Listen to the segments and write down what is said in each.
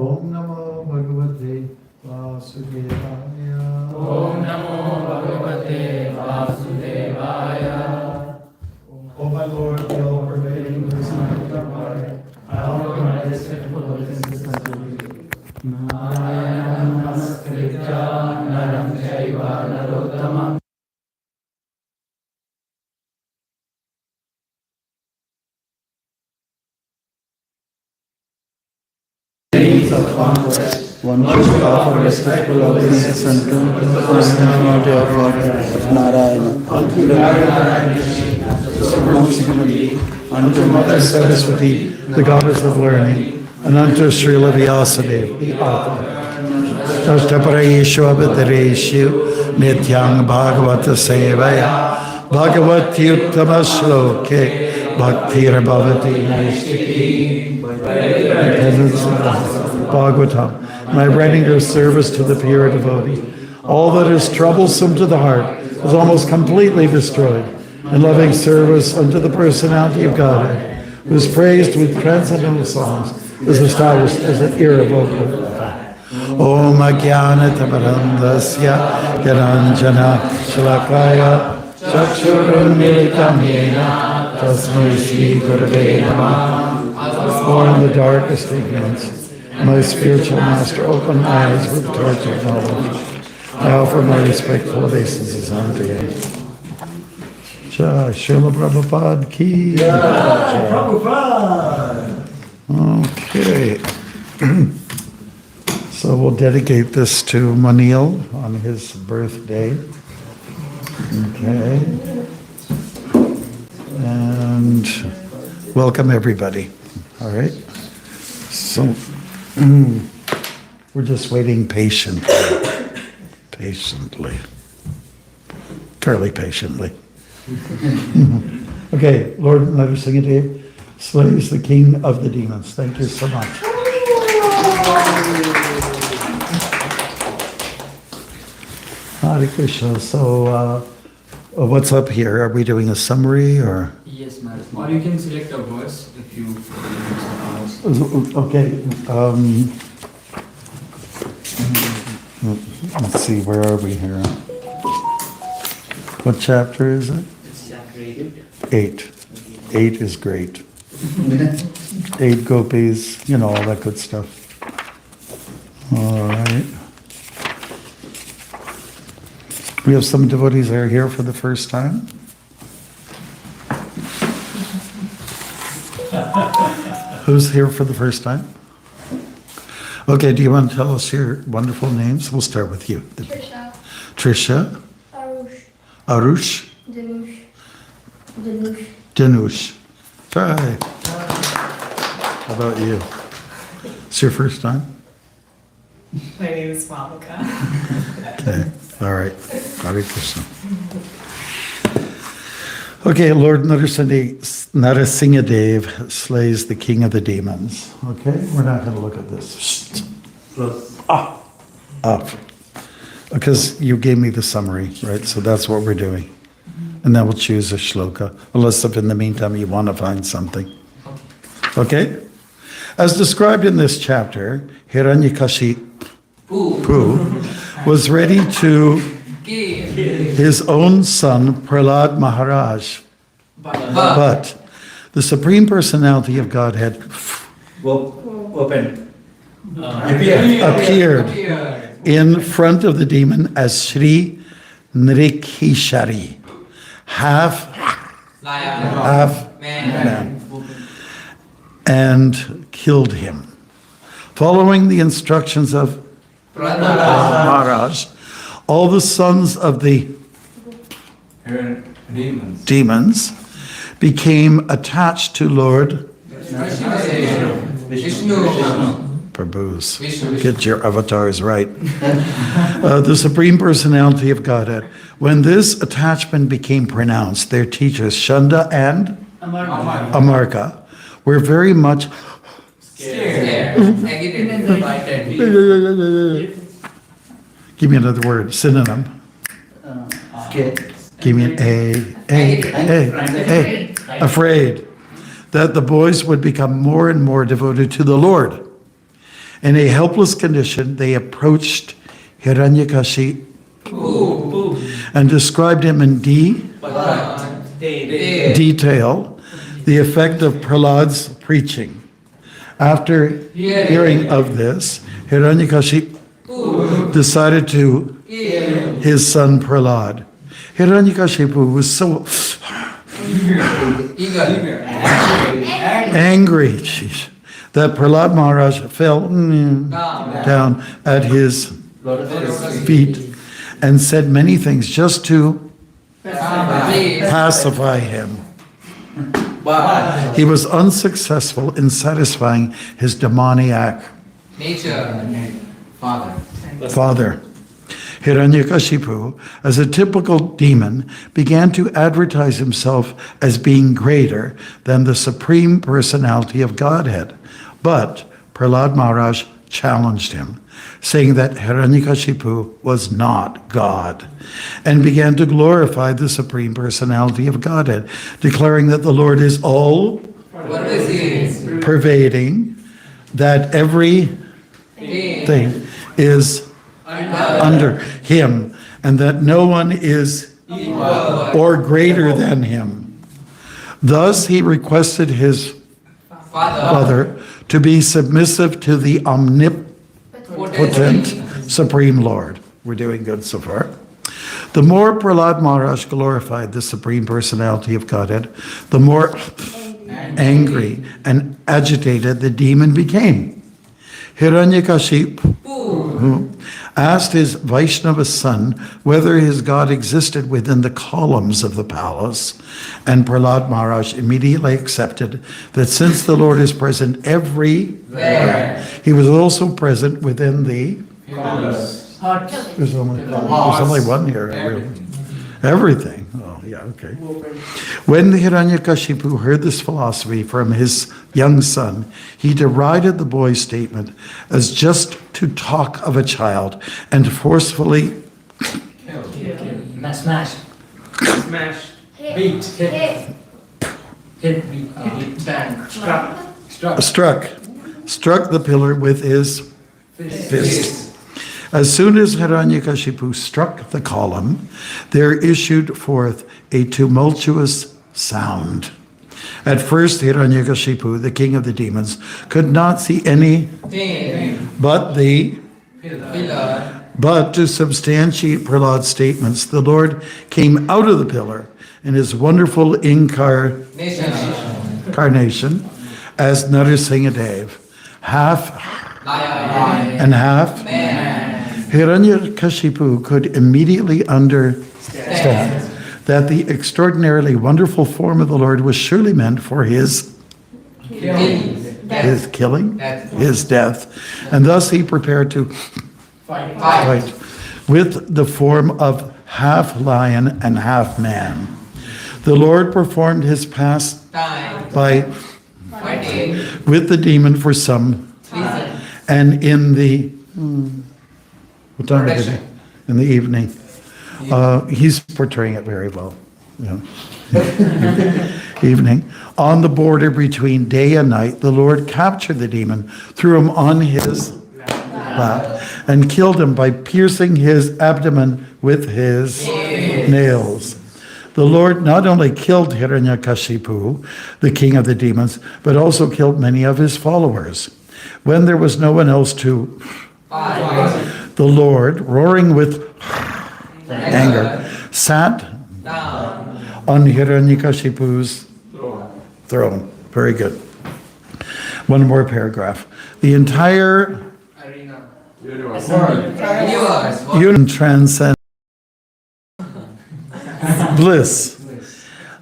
Om Namo Bhagavate Vasudevaya. Om Namo Bhagavate Vasudevaya. O my Lord, the all-pervading wisdom of your heart, I offer my despicable inconsistency. Narayana Namaskritya Naram Chaiva Narottamam. One should offer respectful obeisance unto the personality of Lord Narayana. Consequently, unto Mother Saraswati, the goddess of learning, and unto Srila Vyasadeva, the author. Ashtaparayeshu abhadareshu nityang bhagavata sevaya bhagavati uttama shloke bhaktir bhavati naistiki. Bhagavatam, my writing of service to the pure devotee. All that is troublesome to the heart is almost completely destroyed in loving service unto the personality of Godhead, who is praised with transcendental songs, is established as an irrevocable fact. Om Ajnana Tamarandasya Gyananjana Shalakaya Chakshurunmilitam Yena Tasmai Shri Gurave Namah. Born in the darkest ignorance, my spiritual master opened my eyes with the torch of knowledge. I offer my respectful obeisances unto you. Jai Srila Prabhupada ki. Jai Prabhupada. Okay. So we'll dedicate this to Manil on his birthday. Okay. And welcome everybody. All right. So we're just waiting patiently. Fairly patiently. Okay, Lord Narasimhadev slays the king of the demons. Thank you so much. Hare Krishna. So what's up here? Are we doing a summary or? Yes, Maharaj. Or you can select a verse if you. Okay. Let's see, where are we here? What chapter is it? It's chapter 8. 8. 8 is great. 8 gopis, you know, all that good stuff. All right. We have some devotees that are here for the first time. Who's here for the first time? Okay, do you want to tell us your wonderful names? We'll start with you. Trisha. Trisha. Arush. Arush. Danush. Danush. Danush. Try. How about you? It's your first time? My name is Malika. Okay, all right. Hare Krishna. Okay, Lord Narasimhadev slays the king of the demons. Okay, we're not going to look at this. Because you gave me the summary, right? So that's what we're doing. And then we'll choose a shloka, unless if in the meantime you want to find something. Okay? As described in this chapter, Hiranyakashipu was ready to his own son, Prahlad Maharaj. But the Supreme Personality of Godhead appeared in front of the demon as Sri Nrikishari, half man, and killed him. Following the instructions of Maharaj, all the sons of the demons became attached to Lord Prabhu's. Get your avatars right. The Supreme Personality of Godhead. When this attachment became pronounced, their teachers, Shanda and Amarka, were very much scared. Give me another word, synonym. Give me an A. Afraid that the boys would become more and more devoted to the Lord In a helpless condition, they approached Hiranyakashipu and described him in detail the effect of Prahlad's preaching. After hearing of this, Hiranyakashipu decided to kill his son Prahlad. Hiranyakashipu was so angry that Prahlad Maharaj fell down at his feet and said many things just to pacify him. He was unsuccessful in satisfying his demoniac father. Hiranyakashipu, as a typical demon, began to advertise himself as being greater than the Supreme Personality of Godhead. But Prahlad Maharaj challenged him, saying that Hiranyakashipu was not God, and began to glorify the Supreme Personality of Godhead, declaring that the Lord is all pervading, that everything is under him, and that no one is or greater than him. Thus he requested his father to be submissive to the omnipotent Supreme Lord. We're doing good so far. The more Prahlad Maharaj glorified the Supreme Personality of Godhead, the more angry and agitated the demon became. Hiranyakashipu asked his Vaishnava son whether his God existed within the columns of the palace, and Prahlad Maharaj immediately accepted that since the Lord is present everywhere, he was also present within the There's only one here. Everything. Oh, yeah, okay. When Hiranyakashipu heard this philosophy from his young son, he derided the boy's statement as just to talk of a child and forcefully Smash. Beat. Hit. Bang. struck the pillar with his fist. As soon as Hiranyakashipu struck the column, there issued forth a tumultuous sound. At first, Hiranyakashipu, the king of the demons, could not see anything but to substantiate Prahlad's statements, the Lord came out of the pillar in his wonderful incarnation as Narasimhadev, half and half man. Hiranyakashipu could immediately understand that the extraordinarily wonderful form of the Lord was surely meant for his killing, his death, and thus he prepared to fight with the form of half lion and half man. The Lord performed his pastime by fighting with the demon for some time, and in the what time is it? In the evening. He's portraying it very well. Yeah. Evening. On the border between day and night, the Lord captured the demon, threw him on his lap, and killed him by piercing his abdomen with his nails. The Lord not only killed Hiranyakashipu, the king of the demons, but also killed many of his followers. When there was no one else to fight, the Lord, roaring with anger, sat on Hiranyakashipu's throne. Very good. One more paragraph. The entire universe transcends bliss.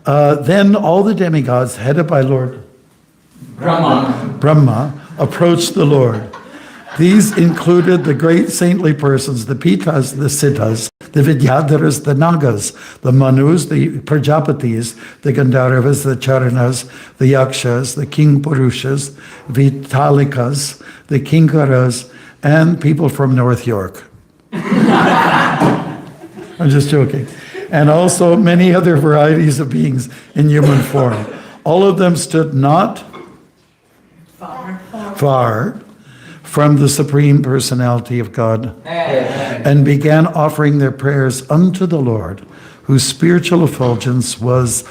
Then all the demigods, headed by Lord Brahma, approached the Lord. These included the great saintly persons, the Pitas, the Siddhas, the Vidyadharas, the Nagas, the Manus, the Prajapatis, the Gandharvas, the Charanas, the Yakshas, the King Purushas, Vitalikas, the Kinkaras, and people from North York. I'm just joking. And also many other varieties of beings in human form. All of them stood not far from the Supreme Personality of God, and began offering their prayers unto the Lord, whose spiritual effulgence was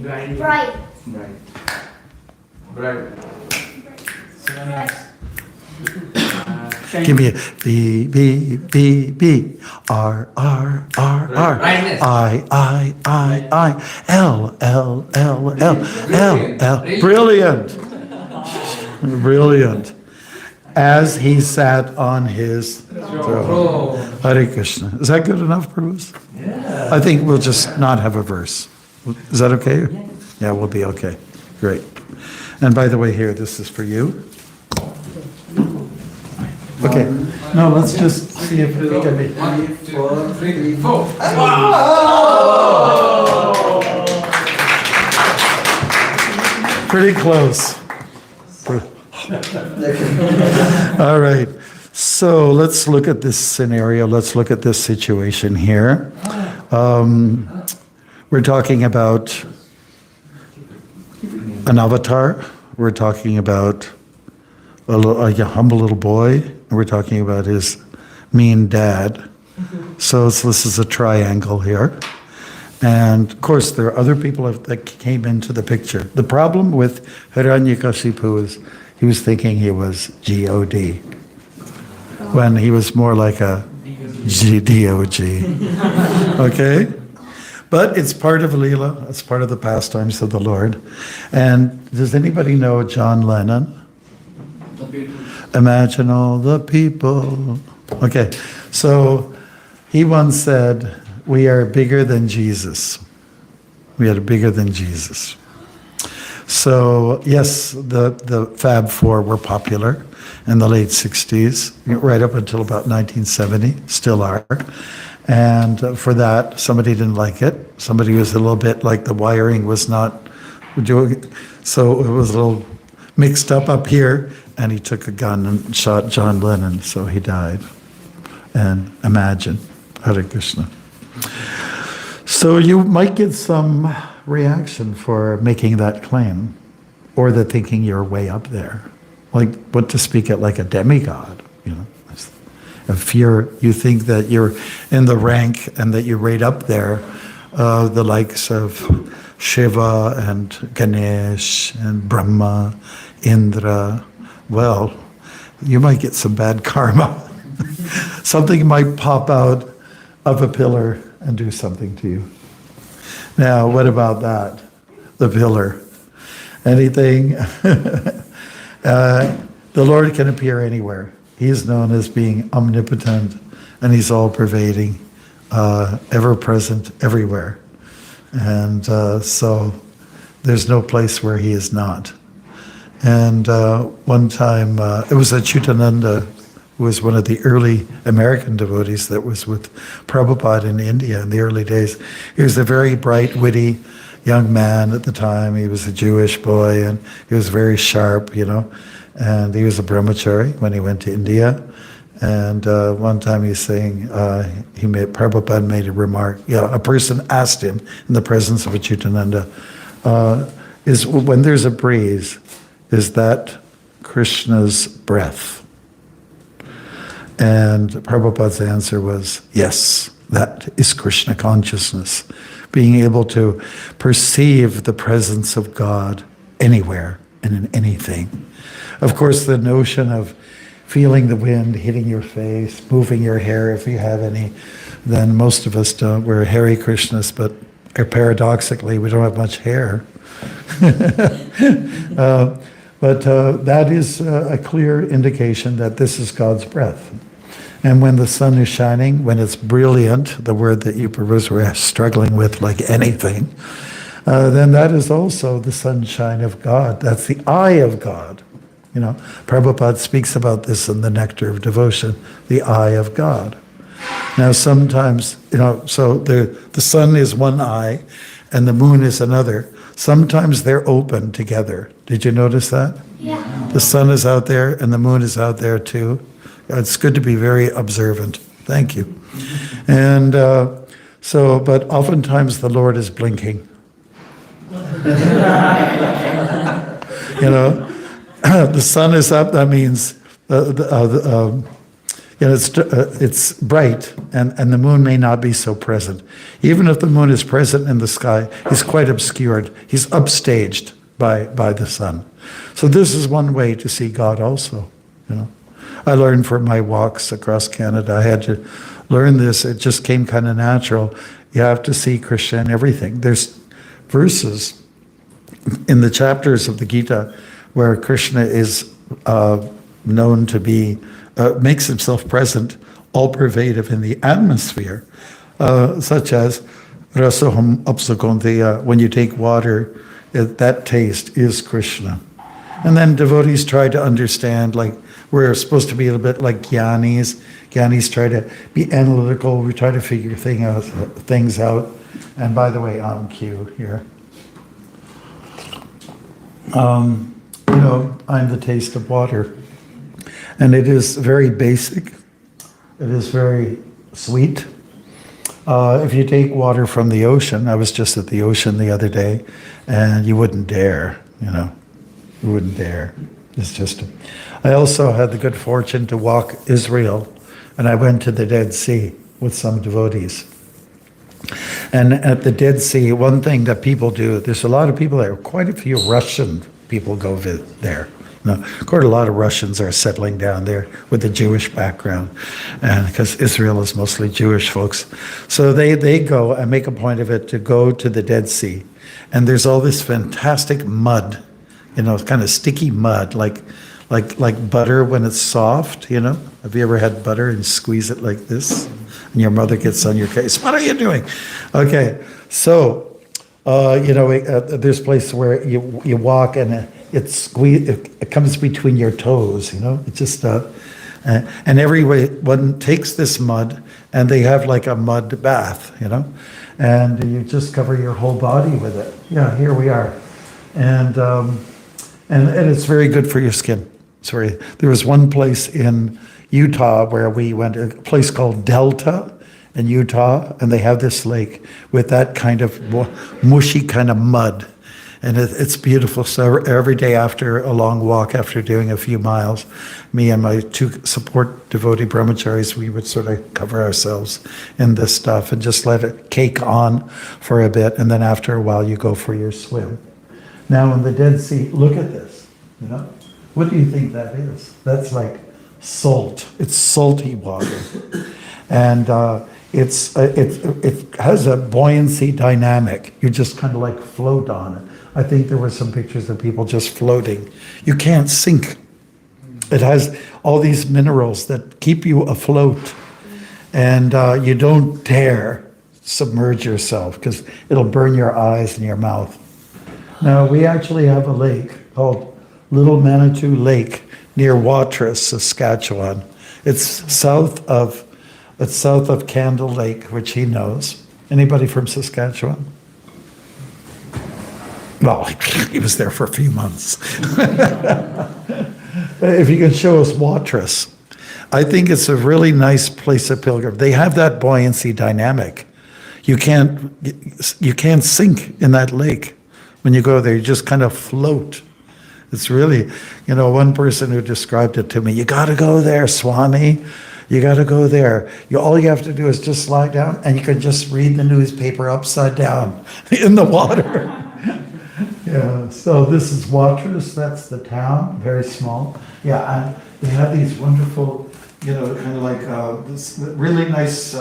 Bright. Bright. give me a B, B, B, B, R, R, R, R, Brightness. I, L, L, L, L, L, L. Brilliant. Brilliant. As he sat on his throne. Hare Krishna. Is that good enough, Bruce? Yeah. I think we'll just not have a verse. Is that okay? Yeah, we'll be okay. Great. And by the way, here, this is for you. Okay. No, let's just see if we can be. 1, 2, 3, 4. Pretty close. All right. So let's look at this scenario. Let's look at this situation here. We're talking about an avatar. We're talking about a humble little boy. And we're talking about his mean dad. So this is a triangle here. And of course, there are other people that came into the picture. The problem with Hiranyakashipu is he was thinking he was G-O-D, when he was more like a D-O-G. Okay? But it's part of Leela. It's part of the pastimes of the Lord. And does anybody know John Lennon? Imagine all the people. Okay, so he once said, we are bigger than Jesus. We are bigger than Jesus. So yes, the Fab Four were popular in the late 60s, right up until about 1970, still are. And for that, somebody didn't like it. Somebody was a little bit like the wiring was not doing, so it was a little mixed up here, and he took a gun and shot John Lennon, so he died. And imagine, Hare Krishna. So you might get some reaction for making that claim, or the thinking you're way up there. Like, what to speak at like a demigod, you know? If you think that you're in the rank and that you're right up there, the likes of Shiva and Ganesh and Brahma, Indra, well, you might get some bad karma. Something might pop out of a pillar and do something to you. Now, what about that? The pillar. Anything? The Lord can appear anywhere. He is known as being omnipotent, and he's all-pervading, ever-present, everywhere. And so there's no place where he is not. And one time, it was Achyutananda, who was one of the early American devotees that was with Prabhupada in India in the early days. He was a very bright, witty young man at the time. He was a Jewish boy, and he was very sharp, you know. And he was a brahmachari when he went to India. And one time he's saying, Prabhupada made a remark, a person asked him in the presence of Achyutananda, is when there's a breeze, is that Krishna's breath? And Prabhupada's answer was, yes, that is Krishna consciousness. Being able to perceive the presence of God anywhere and in anything. Of course, the notion of feeling the wind hitting your face, moving your hair if you have any, then most of us don't. We're Hare Krishnas, but paradoxically, we don't have much hair. But that is a clear indication that this is God's breath. And when the sun is shining, when it's brilliant, the word that you were struggling with like anything, then that is also the sunshine of God. That's the eye of God. You know, Prabhupada speaks about this in the Nectar of Devotion, the eye of God. Now sometimes, so the sun is one eye and the moon is another. Sometimes they're open together. Did you notice that? Yeah. The sun is out there and the moon is out there too. It's good to be very observant. Thank you. And but oftentimes the Lord is blinking. the sun is up, that means it's bright, and the moon may not be so present. Even if the moon is present in the sky, he's quite obscured. He's upstaged by the sun. So this is one way to see God also, you know. I learned from my walks across Canada, I had to learn this. It just came kind of natural. You have to see Krishna in everything. There's verses in the chapters of the Gita where Krishna is known to be, makes himself present, all pervasive in the atmosphere, such as Rasaham Apsakonteya, when you take water, that taste is Krishna. And then devotees try to understand, like, we're supposed to be a little bit like Gyanis. Gyanis try to be analytical. We try to figure things out. And by the way, on cue here. You know, I'm the taste of water. And it is very basic. It is very sweet. If you take water from the ocean, I was just at the ocean the other day, and you wouldn't dare, you know. You wouldn't dare. It's just... I also had the good fortune to walk Israel, and I went to the Dead Sea with some devotees. And at the Dead Sea, one thing that people do, there's a lot of people there, quite a few Russian people go there. Now, quite a lot of Russians are settling down there with a Jewish background, and because Israel is mostly Jewish folks. So they go and make a point of it to go to the Dead Sea. And there's all this fantastic mud, you know, kind of sticky mud, like butter when it's soft, you know? Have you ever had butter and squeeze it like this? And your mother gets on your case, what are you doing? Okay, so, you know, there's places where you walk and it comes between your toes, you know? It just, and everyone takes this mud and they have like a mud bath, you know? And you just cover your whole body with it. Yeah, here we are. And it's very good for your skin. Sorry, there was one place in Utah where we went, a place called Delta in Utah, and they have this lake with that kind of mushy kind of mud. And it's beautiful. So every day after a long walk, after doing a few miles, me and my two support devotee brahmacharis, we would sort of cover ourselves in this stuff and just let it cake on for a bit. And then after a while, you go for your swim. Now in the Dead Sea, look at this, you know? What do you think that is? That's like salt. It's salty water. And it has a buoyancy dynamic. You just kind of like float on it. I think there were some pictures of people just floating. You can't sink. It has all these minerals that keep you afloat. And you don't dare submerge yourself because it'll burn your eyes and your mouth. Now, we actually have a lake called Little Manitou Lake near Watrous, Saskatchewan. It's south of Candle Lake, which he knows. Anybody from Saskatchewan? Well, he was there for a few months. If you can show us Watrous. I think it's a really nice place of pilgrim. They have that buoyancy dynamic. You can't sink in that lake. When you go there, you just kind of float. It's really, you know, one person who described it to me, you got to go there, Swami. You got to go there. All you have to do is just lie down and you can just read the newspaper upside down in the water. Yeah, so this is Watrous. That's the town, very small. Yeah, and they have these wonderful, you know, kind of like this really nice,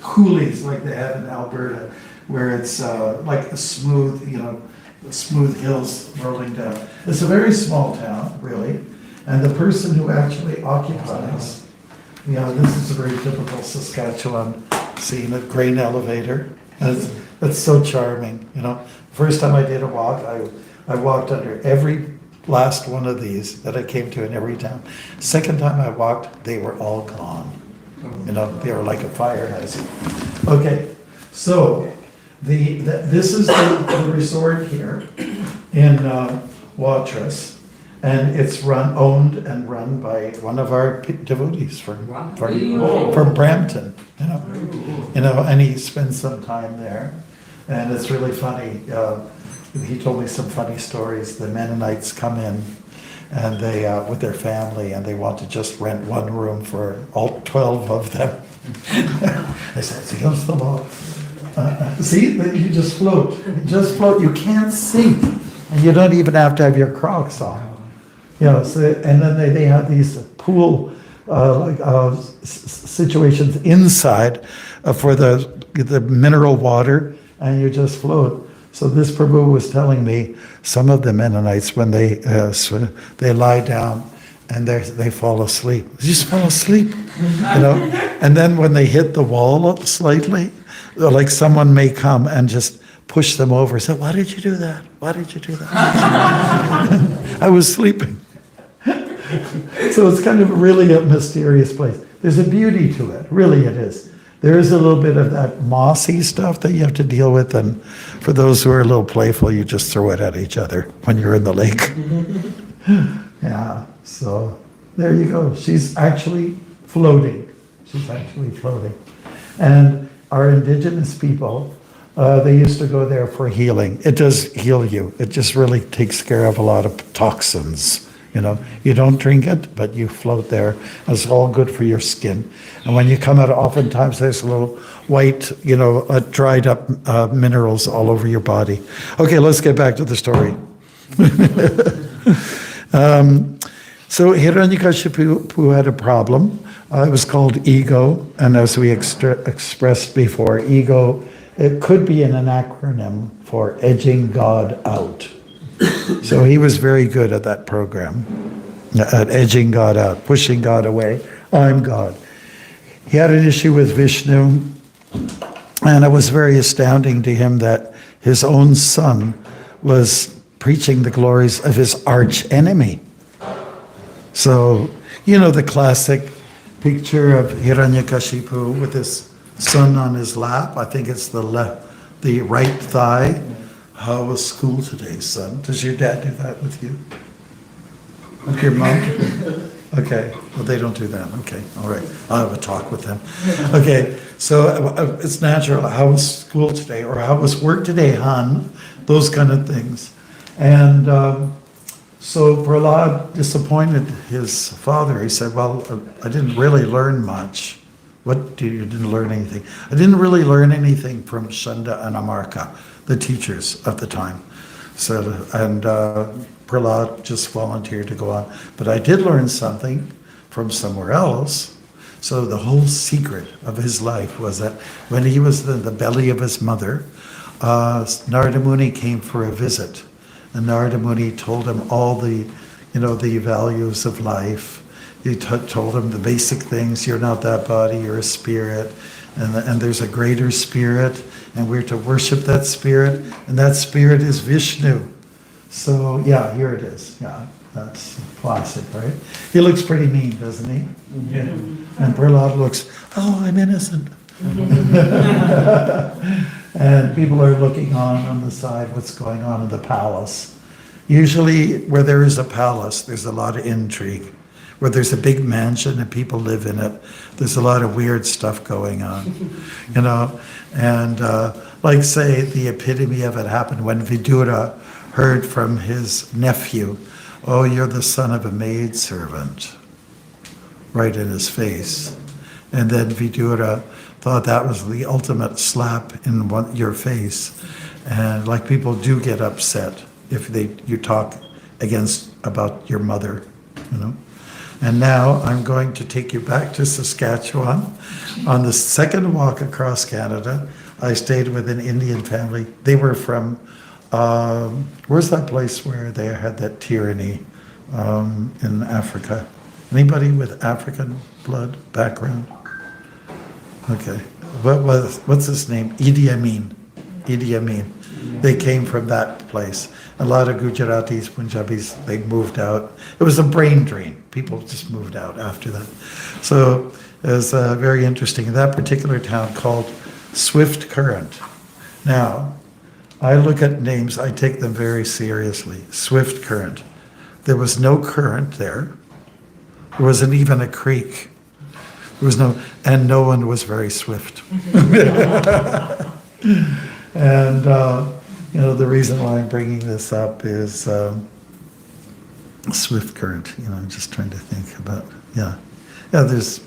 coulees like they have in Alberta, where it's like a smooth, you know, smooth hills rolling down. It's a very small town, really, and the person who actually occupies, you know, this is a very typical Saskatchewan scene, a grain elevator, and it's so charming, you know. First time I did a walk, I walked under every last one of these that I came to in every town. Second time I walked, they were all gone. You know, they were like a fire hazard. Okay, so this is the resort here in Watrous, and it's owned and run by one of our devotees from Brampton. You know, and he spends some time there, and it's really funny. he told me some funny stories. The Mennonites come in and they, with their family, and they want to just rent one room for all 12 of them. I said, it's against the law. See, you just float. You just float. You can't sink. And you don't even have to have your Crocs on. You know, so, and then they have these pool situations inside for the mineral water, and you just float. So this Prabhu was telling me some of the Mennonites, when they lie down and they fall asleep. They just fall asleep, you know. And then when they hit the wall slightly, like someone may come and just push them over. Say, why did you do that? Why did you do that? I was sleeping. So it's kind of really a mysterious place. There's a beauty to it, really it is. There is a little bit of that mossy stuff that you have to deal with, and for those who are a little playful, you just throw it at each other when you're in the lake. Yeah, so there you go. She's actually floating. She's actually floating. And our indigenous people, they used to go there for healing. It does heal you. It just really takes care of a lot of toxins. You know, you don't drink it, but you float there. It's all good for your skin. And when you come out, oftentimes there's a little white, you know, dried up minerals all over your body. Okay, let's get back to the story. So Hiranyakashipu had a problem. It was called ego. And as we expressed before, ego, it could be an acronym for edging God out. So he was very good at that program, at edging God out, pushing God away. I'm God. He had an issue with Vishnu, and it was very astounding to him that his own son was preaching the glories of his arch enemy. So, you know, the classic picture of Hiranyakashipu with his son on his lap. I think it's the right thigh. How was school today, son? Does your dad do that with you? With your mom? Okay, well, they don't do that. Okay, all right. I'll have a talk with them. Okay, so it's natural. How was school today? Or how was work today, hon? Those kind of things. And so Prahlad disappointed his father. He said, well, I didn't really learn much. What, you didn't learn anything? I didn't really learn anything from Shanda and Amarka, the teachers of the time. So, and Prahlad just volunteered to go on. But I did learn something from somewhere else. So the whole secret of his life was that when he was in the belly of his mother, Narada Muni came for a visit. And Narada Muni told him all the, you know, the values of life. He told him the basic things. You're not that body, you're a spirit. And there's a greater spirit, and we're to worship that spirit, and that spirit is Vishnu. So, yeah, here it is. Yeah, that's classic, right? He looks pretty mean, doesn't he? Yeah. And Prahlad looks, oh, I'm innocent. And people are looking on the side, what's going on in the palace. Usually, where there is a palace, there's a lot of intrigue. Where there's a big mansion and people live in it, there's a lot of weird stuff going on, you know. And like, say, the epitome of it happened when Vidura heard from his nephew, oh, you're the son of a maidservant, right in his face. And then Vidura thought that was the ultimate slap in your face. And like, people do get upset if you talk about your mother, you know. And now I'm going to take you back to Saskatchewan. On the second walk across Canada, I stayed with an Indian family. They were from, where's that place where they had that tyranny in Africa? Anybody with African blood background? Okay. What's his name? Idi Amin. Idi Amin. They came from that place. A lot of Gujaratis, Punjabis, they moved out. It was a brain drain. People just moved out after that. So it was very interesting. In that particular town called Swift Current. Now, I look at names, I take them very seriously. Swift Current. There was no current there. There wasn't even a creek. There was and no one was very swift. And You know, the reason why I'm bringing this up is swift current. You know, I'm just trying to think about, yeah. Yeah, there's,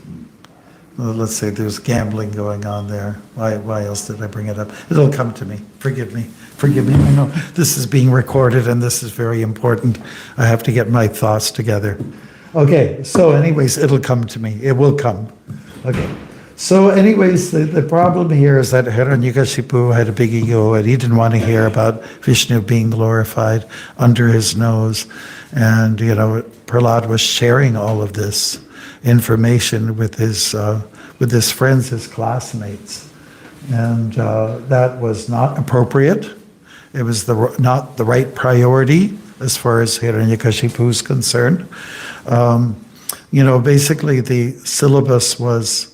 well, let's say there's gambling going on there. Why else did I bring it up? It'll come to me. Forgive me. Forgive me. I know this is being recorded and this is very important. I have to get my thoughts together. Okay, so anyways, it'll come to me. It will come. Okay. So anyways, the problem here is that Hiranyakashipu had a big ego and he didn't want to hear about Vishnu being glorified under his nose. And, you know, Prahlad was sharing all of this information with his friends, his classmates. And that was not appropriate. It was not the right priority as far as Hiranyakashipu is concerned. You know, basically the syllabus was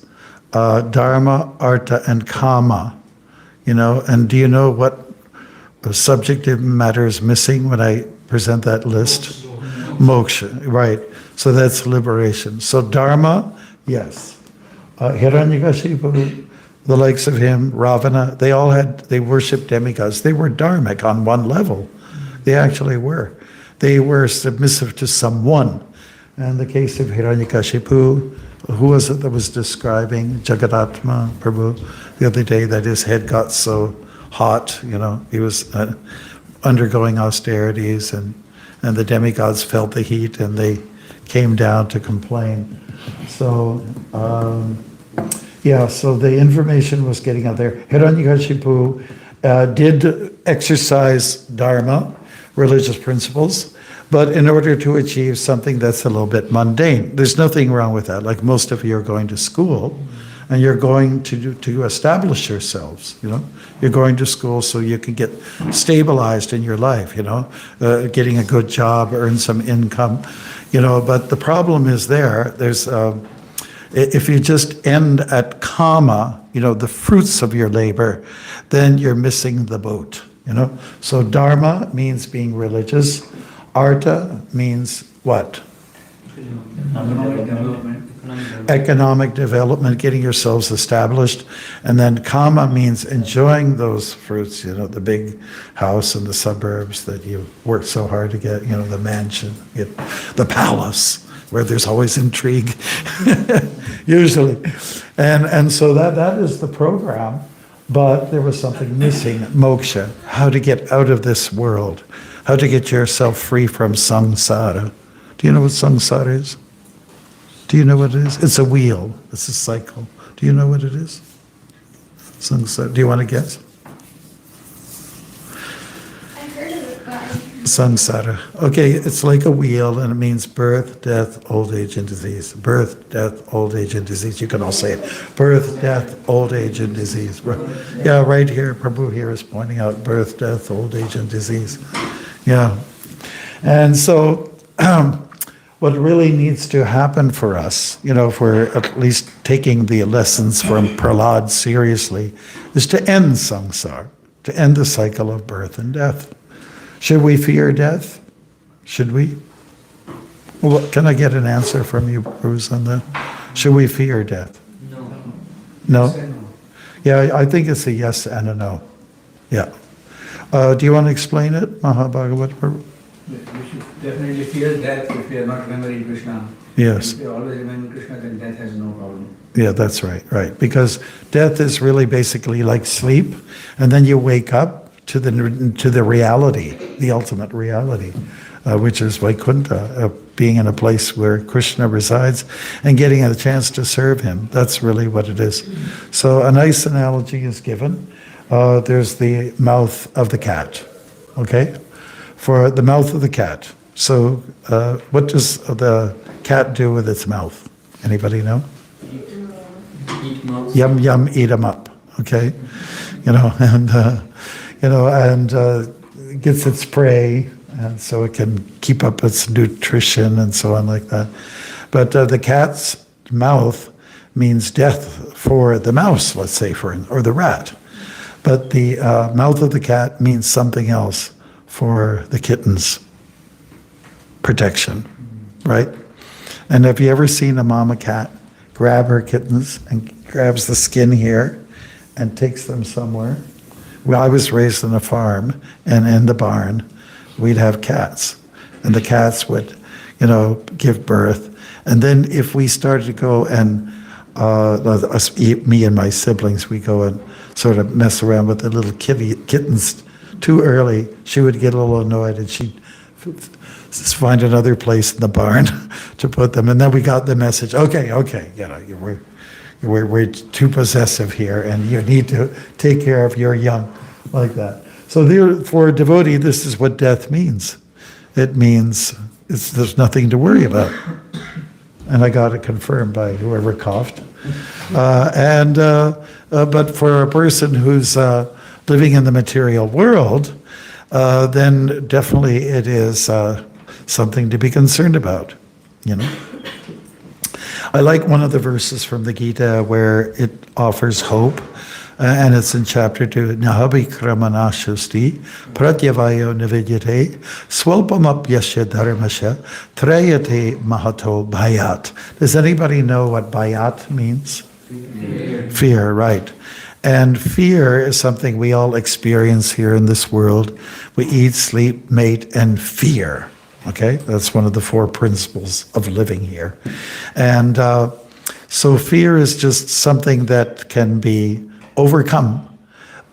Dharma, Artha, and Kama, you know, and do you know what subjective matter is missing when I present that list? Moksha, right. So that's liberation. So Dharma, yes. Hiranyakashipu, the likes of him, Ravana, they worshipped demigods. They were dharmic on one level. They actually were. They were submissive to someone. And the case of Hiranyakashipu, who was it that was describing Jagadatma Prabhu the other day that his head got so hot, you know, he was undergoing austerities and the demigods felt the heat and they came down to complain. So, yeah, so the information was getting out there. Hiranyakashipu did exercise dharma, religious principles, but in order to achieve something that's a little bit mundane. There's nothing wrong with that. Like most of you are going to school and you're going to establish yourselves, you know. You're going to school so you can get stabilized in your life, you know, getting a good job, earn some income, you know. But the problem is there's, if you just end at kama, you know, the fruits of your labor, then you're missing the boat, you know. So dharma means being religious. Artha means what? Economic development, getting yourselves established. And then kama means enjoying those fruits, you know, the big house in the suburbs that you worked so hard to get, you know, the mansion, the palace, where there's always intrigue, usually. And so that is the program, but there was something missing, moksha, how to get out of this world. How to get yourself free from samsara. Do you know what samsara is? Do you know what it is? It's a wheel. It's a cycle. Do you know what it is? Samsara. Do you want to guess? I've heard of it, but Samsara. Okay, it's like a wheel and it means birth, death, old age, and disease. Birth, death, old age, and disease. You can all say it. Birth, death, old age, and disease. Yeah, right here, Prabhu here is pointing out birth, death, old age, and disease. Yeah. And so what really needs to happen for us, you know, if we're at least taking the lessons from Prahlad seriously, is to end samsara, to end the cycle of birth and death. Should we fear death? Should we? Well, can I get an answer from you, Bruce, on that? Should we fear death? No. No? Yeah, I think it's a yes and a no. Yeah. Do you want to explain it, Mahabhagavat Prabhu? We should definitely fear death if we are not remembering Krishna. Yes. If we are always remembering Krishna, then death has no problem. Yeah, that's right, right. Because death is really basically like sleep, and then you wake up to the reality, the ultimate reality, which is Vaikuntha, being in a place where Krishna resides and getting a chance to serve him. That's really what it is. So a nice analogy is given. There's the mouth of the cat, okay? For the mouth of the cat. So what does the cat do with its mouth? Anybody know? Eat mouse. Yum, yum, eat 'em up, okay? You know, and gets its prey, and so it can keep up its nutrition and so on like that. But the cat's mouth means death for the mouse, let's say, or the rat. But the mouth of the cat means something else for the kitten's protection, right? And have you ever seen a mama cat grab her kittens and grabs the skin here and takes them somewhere? Well, I was raised on a farm, and in the barn, we'd have cats. And the cats would, give birth. And then if we started to go and, me and my siblings, we go and sort of mess around with the little kittens too early, she would get a little annoyed and she'd find another place in the barn to put them. And then we got the message, okay, we're too possessive here and you need to take care of your young, like that. So for a devotee, this is what death means. It means there's nothing to worry about. And I got it confirmed by whoever coughed. But for a person who's living in the material world, then definitely it is something to be concerned about, I like one of the verses from the Gita where it offers hope, and it's in chapter 2. Nahabi kramanashasti pratyavayo nividyate swalpamapyasya dharmasya trayate mahato bhayat. Does anybody know what bhayat means? Fear, right. And fear is something we all experience here in this world. We eat, sleep, mate, and fear. Okay? That's one of the 4 principles of living here. And so fear is just something that can be overcome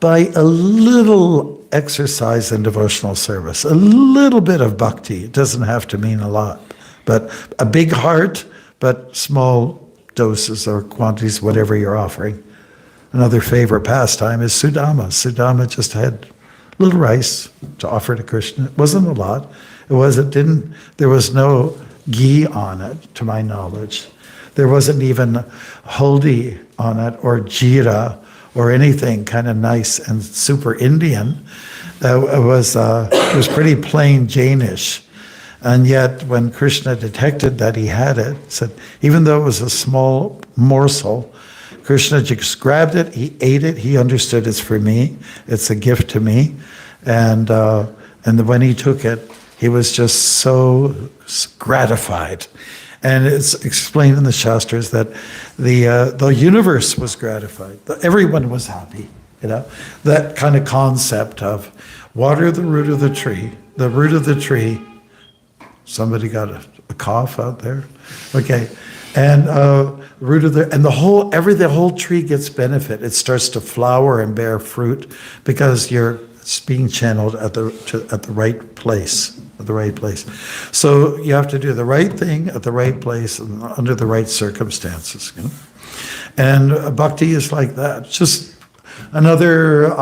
by a little exercise in devotional service, a little bit of bhakti. It doesn't have to mean a lot, but a big heart, but small doses or quantities, whatever you're offering. Another favorite pastime is Sudama. Sudama just had a little rice to offer to Krishna. It wasn't a lot. There was no ghee on it, to my knowledge. There wasn't even haldi on it, or jeera, or anything kind of nice and super Indian. It was pretty plain Jainish. And yet, when Krishna detected that he had it, said, even though it was a small morsel, Krishna just grabbed it, he ate it, he understood it's for me, it's a gift to me. And when he took it, he was just so gratified. And it's explained in the Shastras that the universe was gratified. Everyone was happy, That kind of concept of water the root of the tree, somebody got a cough out there? Okay. And the whole tree gets benefit. It starts to flower and bear fruit because it's being channeled at the right place. So you have to do the right thing at the right place and under the right circumstances. And bhakti is like that. Just another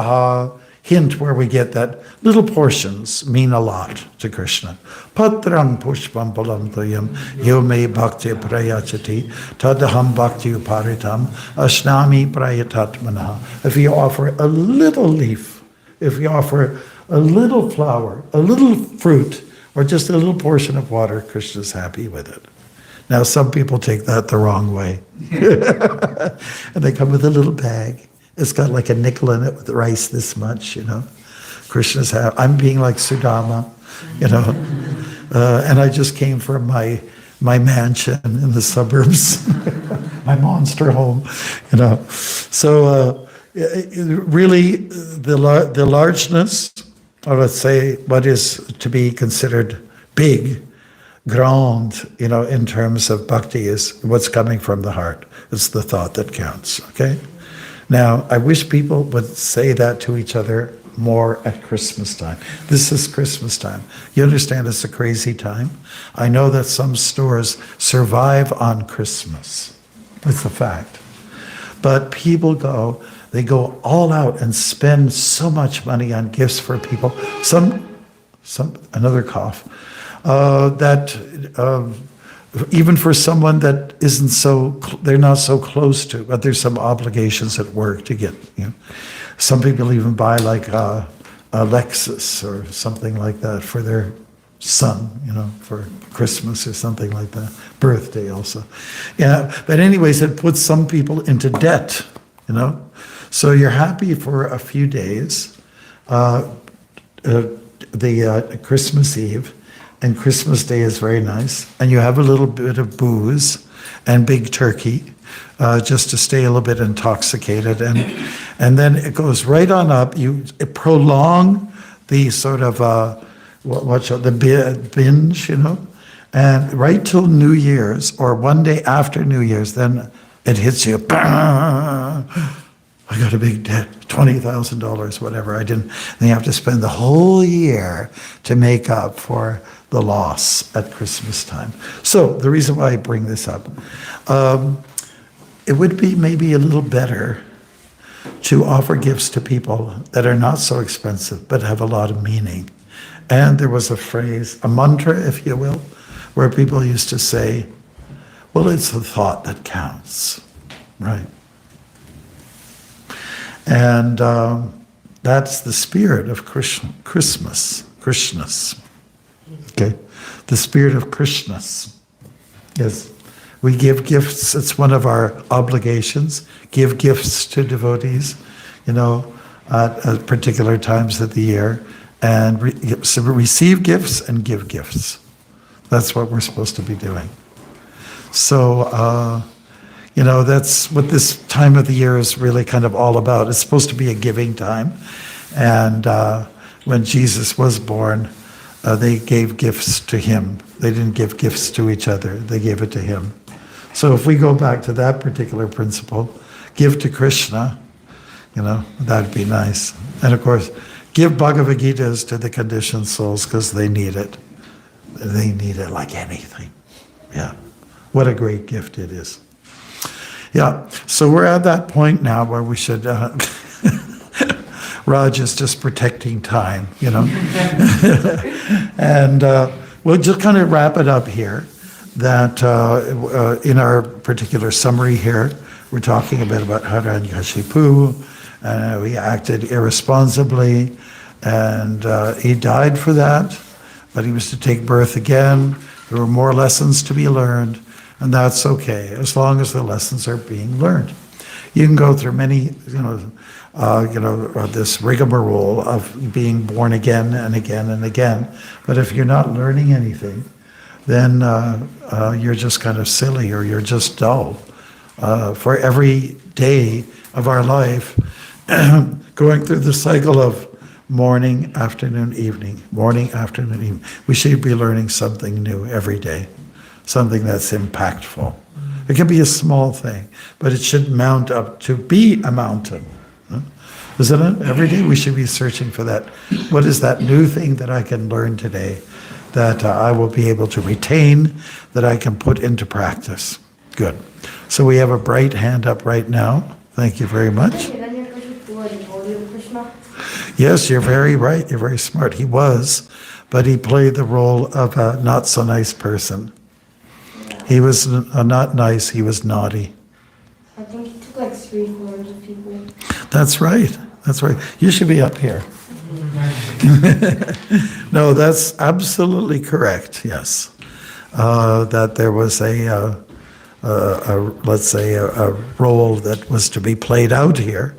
hint where we get that little portions mean a lot to Krishna. Patrang pushpam palamtayam yome bhakti prayachati tadaham bhakti uparitam ashnami prayatatmana. If you offer a little leaf, if you offer a little flower, a little fruit, or just a little portion of water, Krishna's happy with it. Now, some people take that the wrong way. And they come with a little bag. It's got like a nickel in it with rice this much, Krishna's happy. I'm being like Sudama, and I just came from my mansion in the suburbs, my monster home, So really, the largeness, or let's say what is to be considered big, grand, in terms of bhakti is what's coming from the heart. It's the thought that counts, okay? Now, I wish people would say that to each other more at Christmas time. This is Christmas time. You understand it's a crazy time? I know that some stores survive on Christmas. It's a fact. But people they go all out and spend so much money on gifts for people. Another cough. Even for someone that they're not so close to, but there's some obligations at work to get, Some people even buy like a Lexus or something like that for their son, for Christmas or something like that. Birthday also. Yeah, but anyways, it puts some people into debt, So you're happy for a few days, the Christmas Eve, and Christmas Day is very nice, and you have a little bit of booze and big turkey, just to stay a little bit intoxicated, and then it goes right on up. You prolong the sort of the binge, and right till New Year's or one day after New Year's, then it hits you. I got a big debt, $20,000, whatever. I didn't. And you have to spend the whole year to make up for the loss at Christmas time. So the reason why I bring this up, it would be maybe a little better to offer gifts to people that are not so expensive but have a lot of meaning. And there was a phrase, a mantra, if you will, where people used to say, well, it's the thought that counts, right? And that's the spirit of Christmas, Krishnus. Okay? The spirit of Krishnus. Yes. We give gifts. It's one of our obligations. Give gifts to devotees, at particular times of the year. And receive gifts and give gifts. That's what we're supposed to be doing. So, that's what this time of the year is really kind of all about. It's supposed to be a giving time. And when Jesus was born, they gave gifts to him. They didn't give gifts to each other. They gave it to him. So if we go back to that particular principle, give to Krishna, that'd be nice. And of course, give Bhagavad Gitas to the conditioned souls because they need it. They need it like anything. Yeah. What a great gift it is. Yeah. So we're at that point now where we should, Raj is just protecting time, And we'll just kind of wrap it up here. That in our particular summary here, we're talking a bit about Hiranyakashipu. We acted irresponsibly, and he died for that, but he was to take birth again. There were more lessons to be learned, and that's okay, as long as the lessons are being learned. You can go through many, this rigmarole of being born again and again and again, but if you're not learning anything, then you're just kind of silly or you're just dull. For every day of our life, going through the cycle of morning, afternoon, evening, morning, afternoon, evening, we should be learning something new every day, something that's impactful. It can be a small thing, but it should mount up to be a mountain. Isn't it? Every day we should be searching for that. What is that new thing that I can learn today that I will be able to retain, that I can put into practice? Good. So we have a bright hand up right now. Thank you very much. Yes, you're very right. You're very smart. He was, but he played the role of a not so nice person. He was not nice, he was naughty. I think he took like 3/4 of people. That's right. That's right. You should be up here. No, that's absolutely correct. Yes, that there was let's say a role that was to be played out here,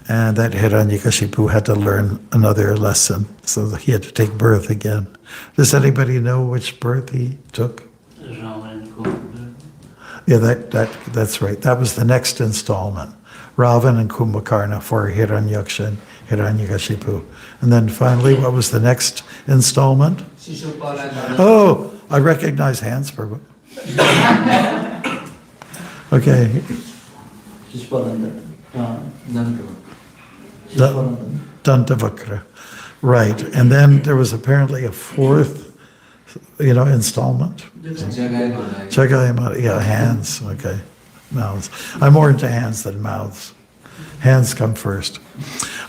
and that Hiranyakashipu had to learn another lesson, so that he had to take birth again. Does anybody know which birth he took? Yeah, that's right. That was the next installment. Ravan and Kumbhakarna for Hiranyaksha and Hiranyakashipu. And then finally, what was the next installment? Oh, I recognize hands, Prabhu. Okay. Dantavakra. Right. And then there was apparently a fourth, installment. Chagayamata. Yeah, hands. Okay. Mouths. I'm more into hands than mouths. Hands come first.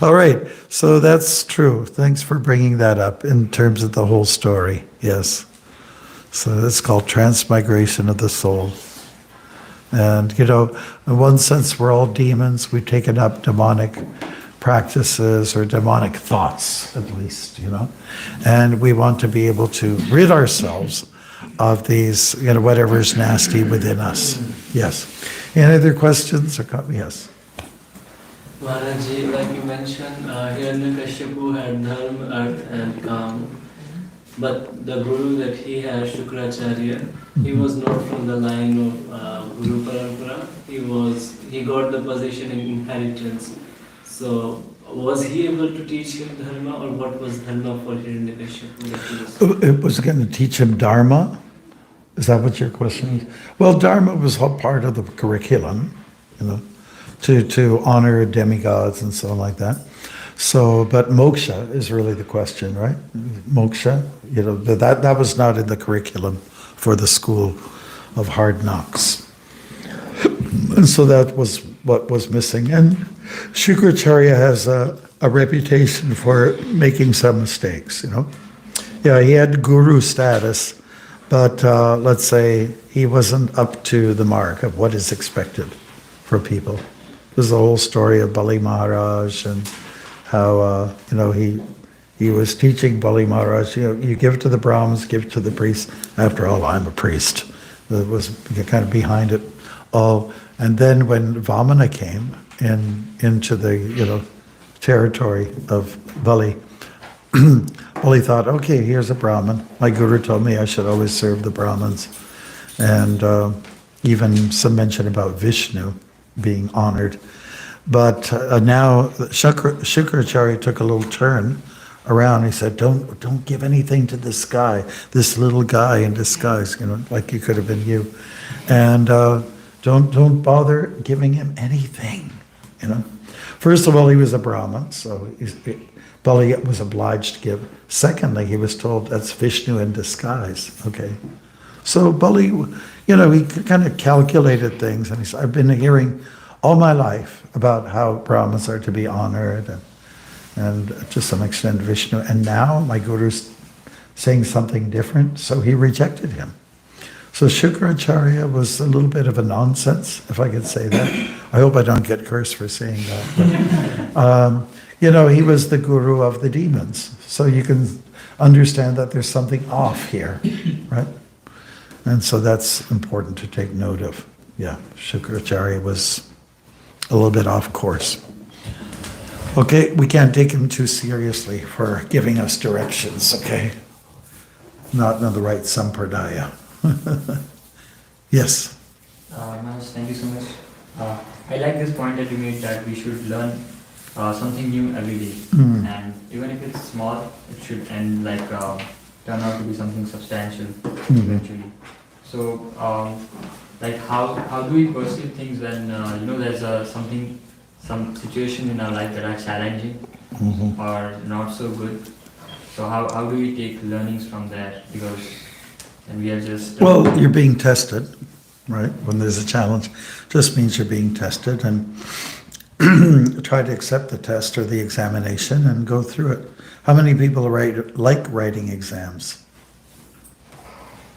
All right. So that's true. Thanks for bringing that up in terms of the whole story. Yes. So it's called transmigration of the soul. And, in one sense, we're all demons. We've taken up demonic practices or demonic thoughts, at least, And we want to be able to rid ourselves of these, whatever's nasty within us. Yes. Any other questions or comments? Yes. Maharaj, like you mentioned, Hiranyakashipu had dharma, and But the guru that he had, Shukracharya, he was not from the line of Guru Parampara. He got the position in inheritance. So was he able to teach him dharma, or what was dharma for Hiranyakashipu? It was going to teach him Dharma. Is that what your question is? Well, Dharma was all part of the curriculum, to honor demigods and so on like that. So, but moksha is really the question, right? Moksha, that was not in the curriculum for the school of hard knocks. And so that was what was missing. And Shukracharya has a reputation for making some mistakes, Yeah, he had guru status, but let's say he wasn't up to the mark of what is expected for people. There's the whole story of Bali Maharaj and how, he was teaching Bali Maharaj, you give to the Brahmins, give to the priests. After all, I'm a priest. That was kind of behind it all. And then when Vamana came into the, territory of Bali, Bali thought, okay, here's a Brahmin. My guru told me I should always serve the Brahmins. And even some mention about Vishnu being honored. But now Shukracharya took a little turn around. He said, don't give anything to this guy, this little guy in disguise, like he could have been you. And don't bother giving him anything, First of all, he was a Brahmin, so Bali was obliged to give. Secondly, he was told that's Vishnu in disguise, okay? So Bali, he kind of calculated things, and he said, I've been hearing all my life about how Brahmins are to be honored, and to some extent Vishnu, and now my guru's saying something different, so he rejected him. So Shukracharya was a little bit of a nonsense, if I could say that. I hope I don't get cursed for saying that. But, he was the guru of the demons, so you can understand that there's something off here, right? And so that's important to take note of. Yeah, Shukracharya was a little bit off course. Okay, we can't take him too seriously for giving us directions, okay? Not in the right sampradaya. Yes? Maharaj, thank you so much. I like this point that you made, that we should learn something new every day. And even if it's small, it should turn out to be something substantial eventually. So, how do we perceive things when there's some situation in our life that are challenging or not so good? So how do we take learnings from there? Because we are just well, you're being tested, right? When there's a challenge, just means you're being tested, and try to accept the test or the examination and go through it. How many people like writing exams?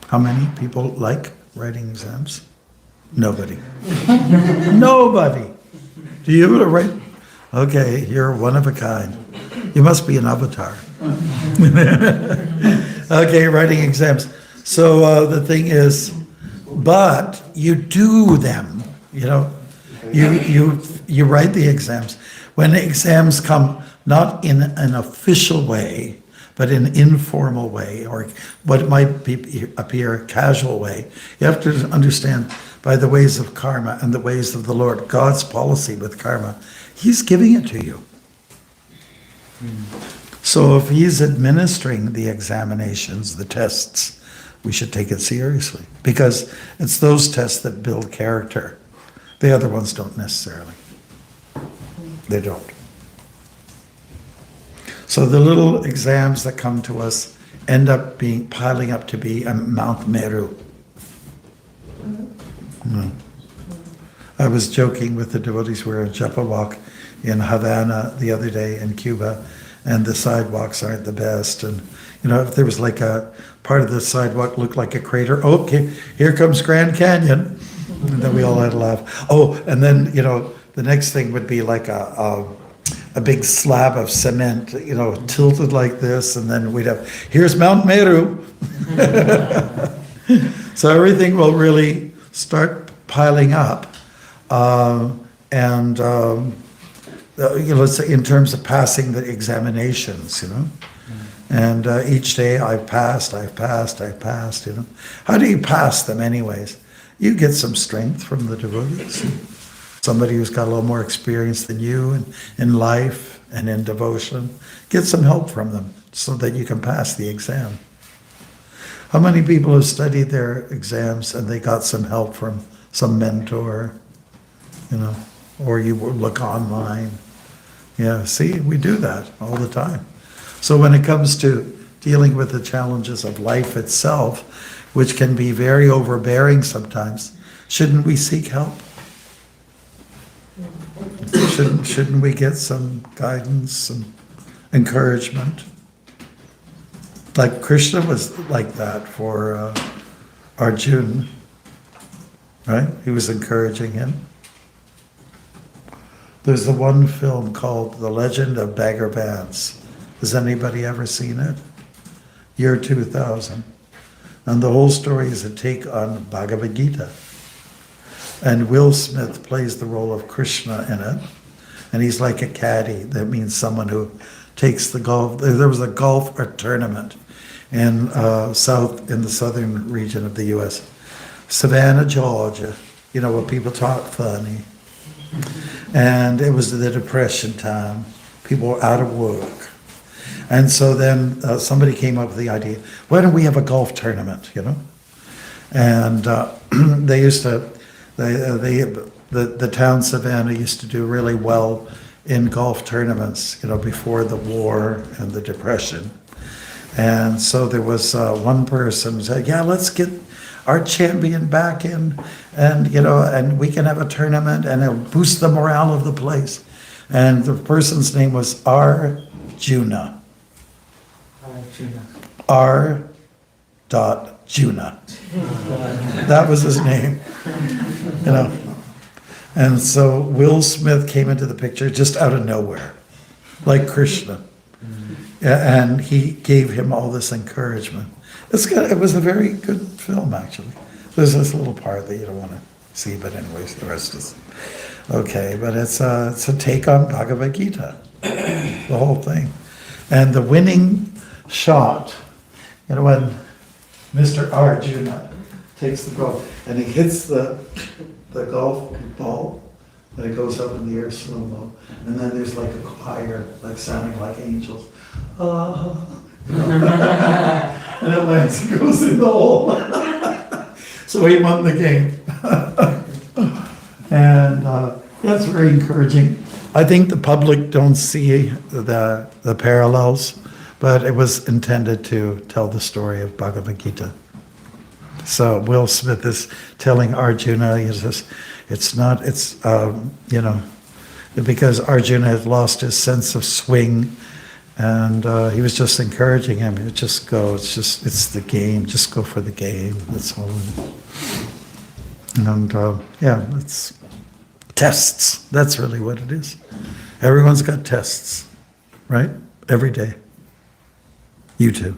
How many people like writing exams? Nobody. Nobody. Do you ever write? Okay, you're one of a kind. You must be an avatar. Okay, writing exams. So the thing is, but you do them, you write the exams. When the exams come not in an official way, but in an informal way, or what might appear a casual way, you have to understand by the ways of karma and the ways of the Lord, God's policy with karma, He's giving it to you. So if He's administering the examinations, the tests, we should take it seriously, because it's those tests that build character. The other ones don't necessarily. They don't. So the little exams that come to us end up piling up to be a Mount Meru. I was joking with the devotees. We were in Japa Walk in Havana the other day in Cuba, and the sidewalks aren't the best. And if there was like a part of the sidewalk looked like a crater, okay, here comes Grand Canyon. And then we all had to laugh. Oh, and then, the next thing would be like a big slab of cement, tilted like this, and then we'd have, here's Mount Meru. So everything will really start piling up. Let's say in terms of passing the examinations, And each day I've passed, you know. How do you pass them anyways? You get some strength from the devotees. Somebody who's got a little more experience than you in life and in devotion. Get some help from them so that you can pass the exam. How many people have studied their exams and they got some help from some mentor, you know, or you look online? Yeah, see, we do that all the time. So when it comes to dealing with the challenges of life itself, which can be very overbearing sometimes, shouldn't we seek help? Shouldn't we get some guidance, some encouragement? Like Krishna was like that for Arjuna, right? He was encouraging him. There's the one film called The Legend of Bagger Vance. Has anybody ever seen it? Year 2000. And the whole story is a take on Bhagavad Gita. And Will Smith plays the role of Krishna in it. And he's like a caddy. That means someone who takes the golf. There was a golf tournament in the southern region of the U.S. Savannah, Georgia. You know, where people talk funny. And it was the Depression time. People were out of work. And so then somebody came up with the idea, why don't we have a golf tournament, you know? And they used to, the town Savannah used to do really well in golf tournaments, you know, before the war and the Depression. And so there was one person who said, yeah, let's get our champion back in, and, you know, and we can have a tournament and it'll boost the morale of the place. And the person's name was Arjuna. R. Juna. That was his name, you know. And so Will Smith came into the picture just out of nowhere, like Krishna. And he gave him all this encouragement. It was a very good film, actually. There's this little part that you don't want to see, but anyways, the rest is okay. But it's a take on Bhagavad Gita, the whole thing. And the winning shot, you know, when Mr. Arjuna takes the golf and he hits the golf ball, and it goes up in the air slow-mo, and then there's like a choir, like sounding like angels. And it lands and goes in the hole. So he won the game. And that's very encouraging. I think the public don't see the parallels, but it was intended to tell the story of Bhagavad Gita. So Will Smith is telling Arjuna, he says, you know, because Arjuna had lost his sense of swing, and he was just encouraging him. Just go. It's the game. Just go for the game. That's all. And yeah, it's tests. That's really what it is. Everyone's got tests, right? Every day. You too.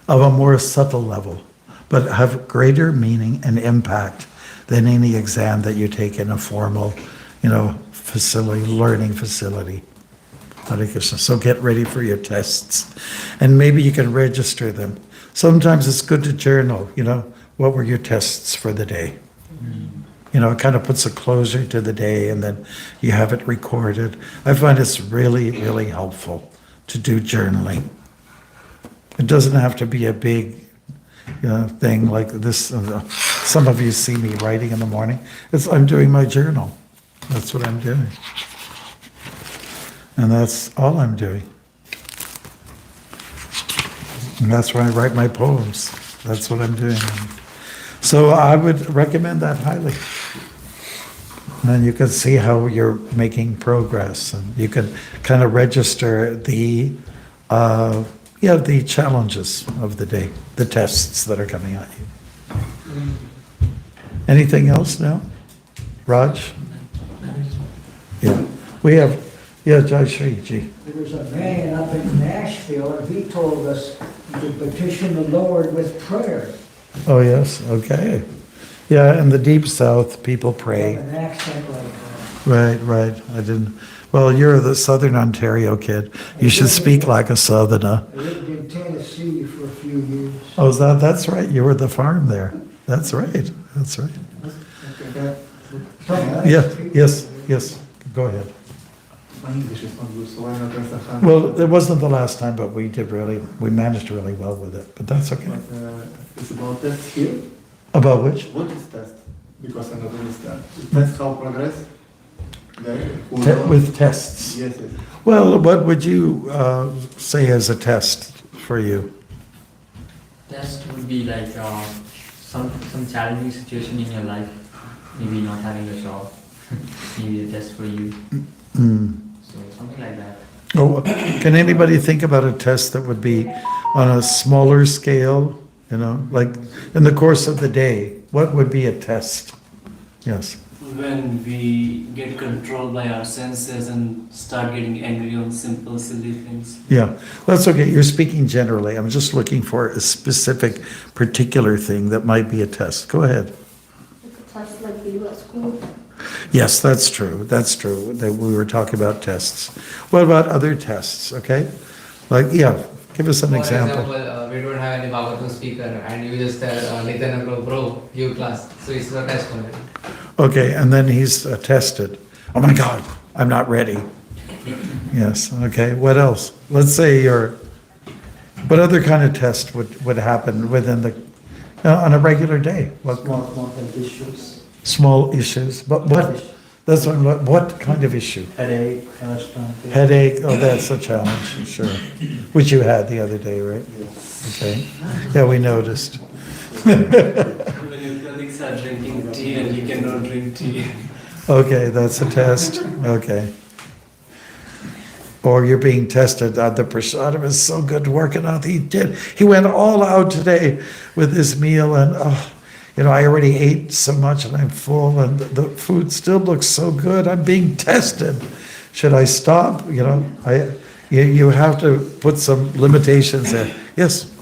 Of a more subtle level, but have greater meaning and impact than any exam that you take in a formal, you know, facility, learning facility. Hare Krishna. So get ready for your tests. And maybe you can register them. Sometimes it's good to journal, you know, what were your tests for the day? You know, it kind of puts a closure to the day, and then you have it recorded. I find it's really, really helpful to do journaling. It doesn't have to be a big, you know, thing like this. Some of you see me writing in the morning. I'm doing my journal. That's what I'm doing. And that's all I'm doing. And that's where I write my poems. That's what I'm doing. So I would recommend that highly. And then you can see how you're making progress, and you can kind of register the challenges of the day, the tests that are coming at you. Anything else now? Raj? Yeah. We have, Jai Shri Ji. There was a man up in Nashville, and he told us to petition the Lord with prayer. Oh, yes, okay. Yeah, in the Deep South, people pray. Have an accent like that. Right. Well, you're the Southern Ontario kid. You should speak like a Southerner. I lived in Tennessee for a few years. Oh, that's right. You were at the farm there. That's right. That's right. Yeah, yes. Go ahead. My English is not good, so why not rest of Well, it wasn't the last time, but we managed really well with it, but that's okay. It's about test here. About which? What is test? Because I don't understand. Test how progress? With tests. Yes. Well, what would you say as a test for you? Test would be like some challenging situation in your life, maybe not having a job, maybe a test for you. So something like that. Oh, can anybody think about a test that would be on a smaller scale, like in the course of the day? What would be a test? Yes. When we get controlled by our senses and start getting angry on simple, silly things. Yeah, that's okay. You're speaking generally. I'm just looking for a specific, particular thing that might be a test. Go ahead. Like a test like we do at school. Yes, that's true. That's true. That we were talking about tests. What about other tests? Okay, like give us an example. For example, we don't have any Bhagavatam speaker, and you just tell Nathan uncle, bro, you class. So it's a test already. Okay, and then he's tested. Oh my God, I'm not ready. Yes. Okay. What else? Let's say what other kind of test would happen within on a regular day? What Small health issues. small issues? But that's what kind of issue? Headache, cholesterol. Headache, oh, that's a challenge, sure. Which you had the other day, right? Okay. Yeah, we noticed. When your colleagues are drinking tea and you cannot drink tea. Okay, that's a test. Okay. Or you're being tested. The prasadam is so good working out. He went all out today with this meal, and I already ate so much and I'm full, and the food still looks so good. I'm being tested. Should I stop? You have to put some limitations there. Yes.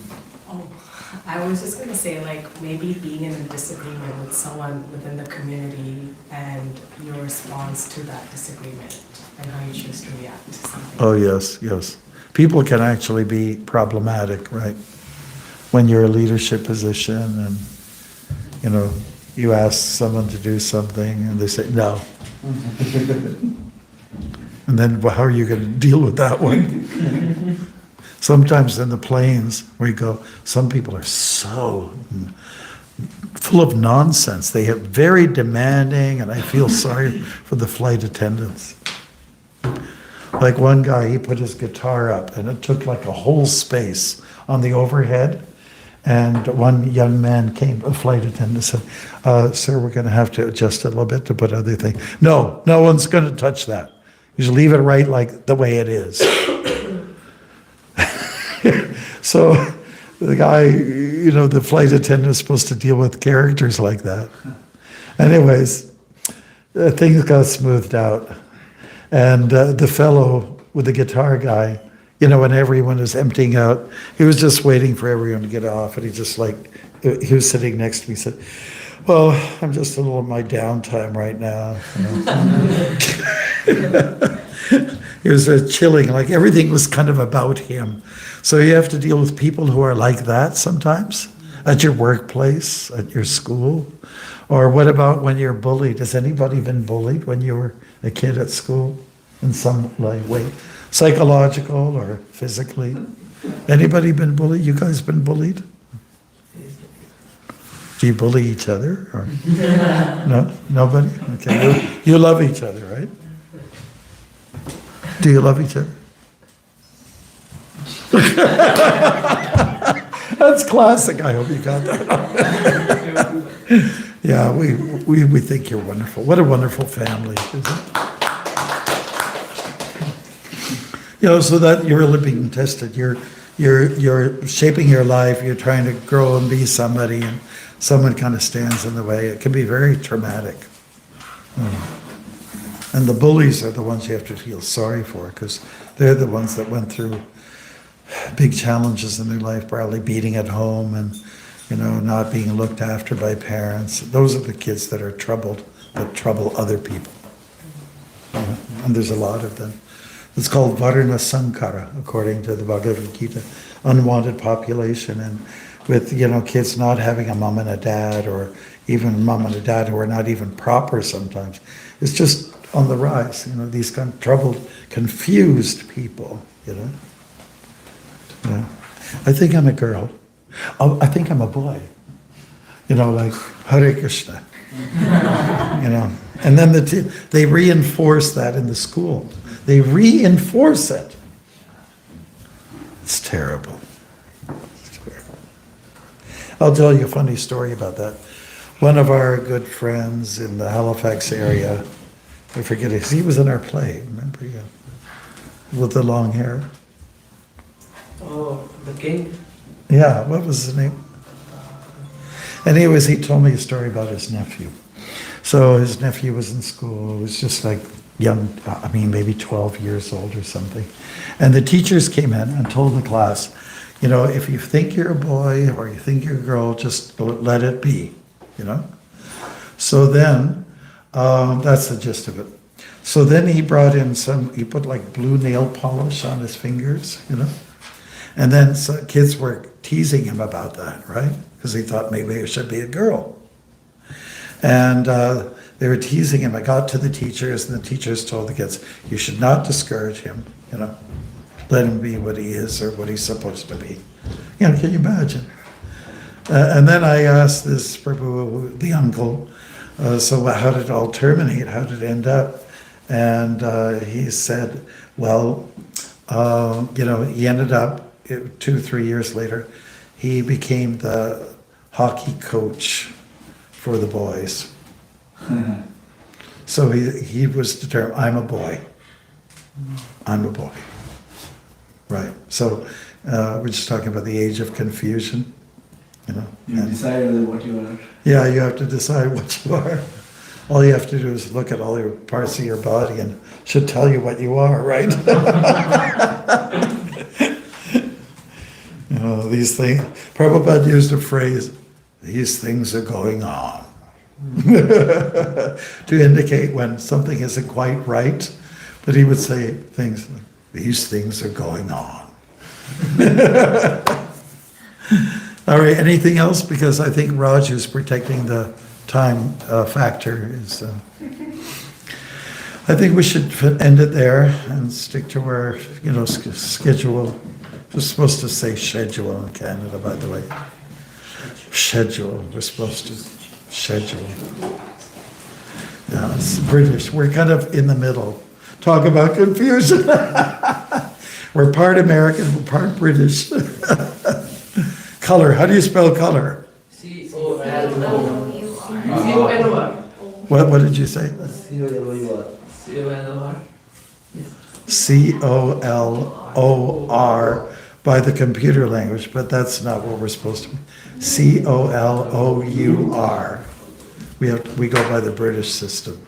I was just gonna say, like, maybe being in a disagreement with someone within the community and your response to that disagreement and how you choose to react to something. Oh, yes. People can actually be problematic, right? When you're a leadership position and, you ask someone to do something and they say no. And then, well, how are you going to deal with that one? Sometimes in the planes where you go, some people are so full of nonsense. They are very demanding, and I feel sorry for the flight attendants. Like one guy, he put his guitar up, and it took like a whole space on the overhead. And one young man came, a flight attendant, said, sir, we're going to have to adjust it a little bit to put other things. No one's going to touch that. You just leave it right like the way it is. So the guy, the flight attendant is supposed to deal with characters like that. Anyways, things got smoothed out. And the fellow with the guitar guy, when everyone was emptying out, he was just waiting for everyone to get off. And he was sitting next to me, said, well, I'm just a little in my downtime right now. He was chilling, like everything was kind of about him. So you have to deal with people who are like that sometimes, at your workplace, at your school. Or what about when you're bullied? Has anybody been bullied when you were a kid at school in some way? Psychological or physically? Anybody been bullied? You guys been bullied? Do you bully each other? Or? No? Nobody? Okay. You love each other, right? Do you love each other? That's classic. I hope you got that. Yeah, we think you're wonderful. What a wonderful family, isn't it? So that you're really being tested. You're shaping your life. You're trying to grow and be somebody, and someone kind of stands in the way. It can be very traumatic. And the bullies are the ones you have to feel sorry for, because they're the ones that went through big challenges in their life, probably beating at home and, not being looked after by parents. Those are the kids that are troubled, that trouble other people. and there's a lot of them. It's called Varna Sankara, according to the Bhagavad Gita, unwanted population, and with, kids not having a mom and a dad, or even a mom and a dad who are not even proper sometimes. It's just on the rise, these kind of troubled, confused people, Yeah. I think I'm a girl. Oh, I think I'm a boy. Like Hare Krishna. And then they reinforce that in the school. They reinforce it. It's terrible. I'll tell you a funny story about that. One of our good friends in the Halifax area, I forget he was in our play, remember? Yeah. With the long hair. Oh, the king? Yeah, what was his name? Anyways, he told me a story about his nephew. So his nephew was in school, was just like young, maybe 12 years old or something. And the teachers came in and told the class, if you think you're a boy or you think you're a girl, just let it be, So then, that's the gist of it. So then he brought in he put like blue nail polish on his fingers, And then kids were teasing him about that, right? Because he thought maybe it should be a girl. And they were teasing him. I got to the teachers, and the teachers told the kids, you should not discourage him, Let him be what he is or what he's supposed to be. Can you imagine? And then I asked this Prabhu, the uncle, so how did it all terminate? How did it end up? And he said, well, he ended up, 2-3 years later, he became the hockey coach for the boys. So he was determined, I'm a boy. I'm a boy. Right. So we're just talking about the age of confusion. You decide what you are. Yeah, you have to decide what you are. All you have to do is look at all your parts of your body and it should tell you what you are, right? These things. Prabhupada used a phrase, these things are going on. To indicate when something isn't quite right. But he would say things like, these things are going on. All right, anything else? Because I think Raj is protecting the time factor. I think we should end it there and stick to our, schedule. We're supposed to say schedule in Canada, by the way. Schedule. We're supposed to schedule. Yeah, it's British. We're kind of in the middle. Talk about confusion. We're part American, we're part British. Color. How do you spell color? C-O-L-O-R. What did you say? C-O-L-O-R. C-O-L-O-R by the computer language, but that's not what we're supposed to be. C-O-L-O-U-R. We go by the British system.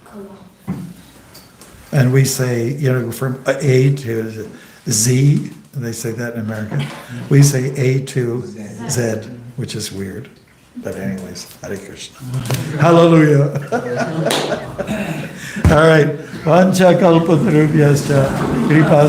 And we say, from A to Z, and they say that in America. We say A to Z, which is weird. But anyways, Hare Krishna. Hallelujah. All right. Vancha kalpatarubhyascha kripa